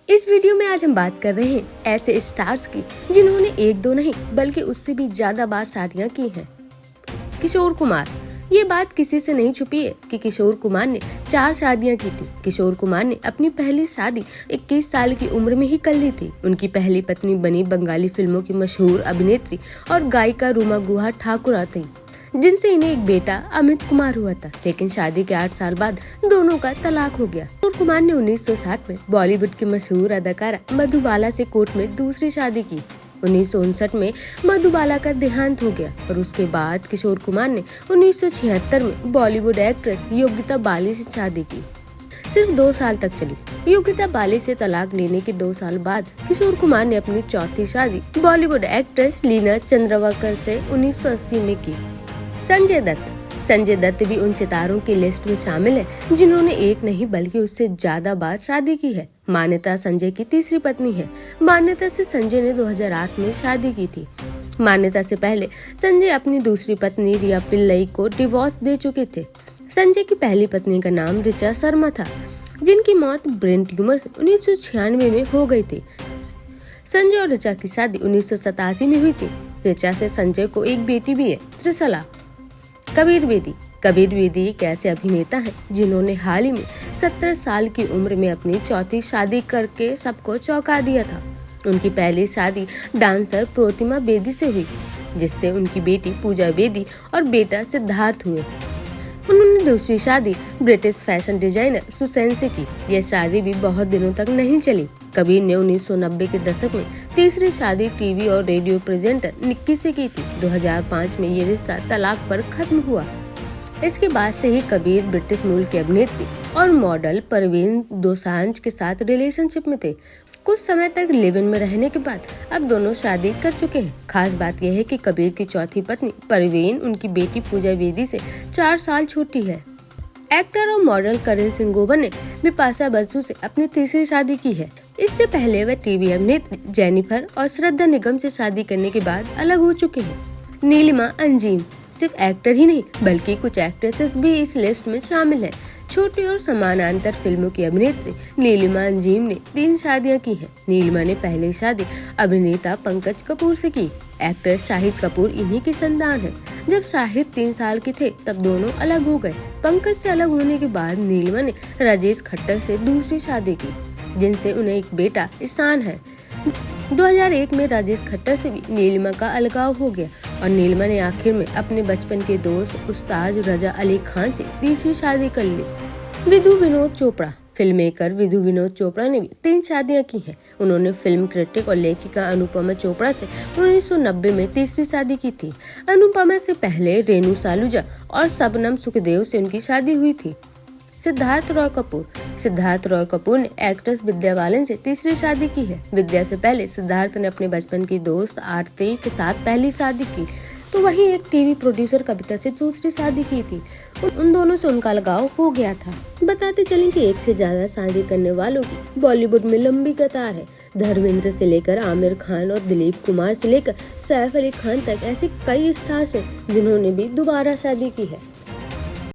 इस वीडियो में आज हम बात कर रहे हैं ऐसे स्टार्स की जिन्होंने एक दो नहीं बल्कि उससे भी ज्यादा बार शादियां की हैं। किशोर कुमार। ये बात किसी से नहीं छुपी है कि किशोर कुमार ने 4 शादियां की थी। किशोर कुमार ने अपनी पहली शादी 21 साल की उम्र में ही कर ली थी। उनकी पहली पत्नी बनी बंगाली फिल्मों की मशहूर अभिनेत्री और गायिका रूमा गुहा ठाकुर थी, जिनसे इन्हें एक बेटा अमित कुमार हुआ था। लेकिन शादी के 8 साल बाद दोनों का तलाक हो गया। किशोर कुमार ने 1960 में बॉलीवुड की मशहूर अदाकारा मधुबाला से कोर्ट में दूसरी शादी की। 1959 में मधुबाला का देहांत हो गया और उसके बाद किशोर कुमार ने 1976 में बॉलीवुड एक्ट्रेस योगिता बाली से शादी की। सिर्फ 2 साल तक चली। योगिता बाली से तलाक लेने के 2 साल बाद किशोर कुमार ने अपनी चौथी शादी बॉलीवुड एक्ट्रेस लीना चंद्रवकर से 1980 में की। संजय दत्त भी उन सितारों की लिस्ट में शामिल है जिन्होंने एक नहीं बल्कि उससे ज्यादा बार शादी की है। मान्यता संजय की तीसरी पत्नी है। मान्यता से संजय ने 2008 में शादी की थी। मान्यता से पहले संजय अपनी दूसरी पत्नी रिया पिल्लई को डिवोर्स दे चुके थे। संजय की पहली पत्नी का नाम ऋचा शर्मा था, जिनकी मौत ब्रेन ट्यूमर से 1996 में हो गई थी। संजय और ऋचा की शादी 1987 में हुई थी। ऋचा से संजय को एक बेटी भी है, त्रिशला। कबीर बेदी एक ऐसे अभिनेता हैं जिन्होंने हाल ही में 70 साल की उम्र में अपनी चौथी शादी करके सबको चौंका दिया था। उनकी पहली शादी डांसर प्रोतिमा बेदी से हुई, जिससे उनकी बेटी पूजा बेदी और बेटा सिद्धार्थ हुए। उन्होंने दूसरी शादी ब्रिटिश फैशन डिजाइनर सुसैन से की। यह शादी भी बहुत दिनों तक नहीं चली। कबीर ने 1990 के दशक में तीसरी शादी टीवी और रेडियो प्रेजेंटर निक्की से की थी। 2005 में ये रिश्ता तलाक पर खत्म हुआ। इसके बाद से ही कबीर ब्रिटिश मूल की अभिनेत्री और मॉडल परवीन दोसांझ के साथ रिलेशनशिप में थे। कुछ समय तक लिव इन में रहने के बाद अब दोनों शादी कर चुके हैं। खास बात यह है कि कबीर की चौथी पत्नी परवीन उनकी बेटी पूजा बेदी से 4 साल छोटी है। एक्टर और मॉडल करण सिंह ग्रोवर ने बिपाशा बसु से अपनी तीसरी शादी की है। इससे पहले वह टीवी अभिनेत्री जेनिफर और श्रद्धा निगम से शादी करने के बाद अलग हो चुके हैं। नीलिमा अंजीम। सिर्फ एक्टर ही नहीं बल्कि कुछ एक्ट्रेसेस भी इस लिस्ट में शामिल हैं। छोटी और समानांतर फिल्मों की अभिनेत्री नीलिमा अंजीम ने 3 शादियां की हैं। नीलिमा ने पहली शादी अभिनेता पंकज कपूर से की। एक्टर शाहिद कपूर इन्हीं की संतान है। जब शाहिद 3 साल के थे तब दोनों अलग हो गए। पंकज से अलग होने के बाद नीलिमा ने राजेश खट्टर से दूसरी शादी की, जिनसे उन्हें एक बेटा ईशान है। 2001 में राजेश खट्टर से भी नीलिमा का अलगाव हो गया और नीलिमा ने आखिर में अपने बचपन के दोस्त उस्ताद रजा अली खान से तीसरी शादी कर ली। विधु विनोद चोपड़ा। फिल्ममेकर विधु विनोद चोपड़ा ने भी 3 शादियां की हैं। उन्होंने फिल्म क्रिटिक और लेखिका अनुपमा चोपड़ा से 1990 में तीसरी शादी की थी। अनुपमा से पहले रेणु सालूजा और शबनम सुखदेव से उनकी शादी हुई थी। सिद्धार्थ रॉय कपूर ने एक्ट्रेस विद्या बालन से तीसरी शादी की है। विद्या से पहले सिद्धार्थ ने अपने बचपन की दोस्त आरती के साथ पहली शादी की, तो वहीं एक टीवी प्रोड्यूसर कविता से दूसरी शादी की थी। उन दोनों से उनका लगाव हो गया था। बताते चलें कि एक से ज्यादा शादी करने वालों की बॉलीवुड में लंबी कतार है। धर्मेंद्र से लेकर आमिर खान और दिलीप कुमार से लेकर सैफ अली खान तक ऐसे कई स्टार्स हैं जिन्होंने भी दोबारा शादी की है।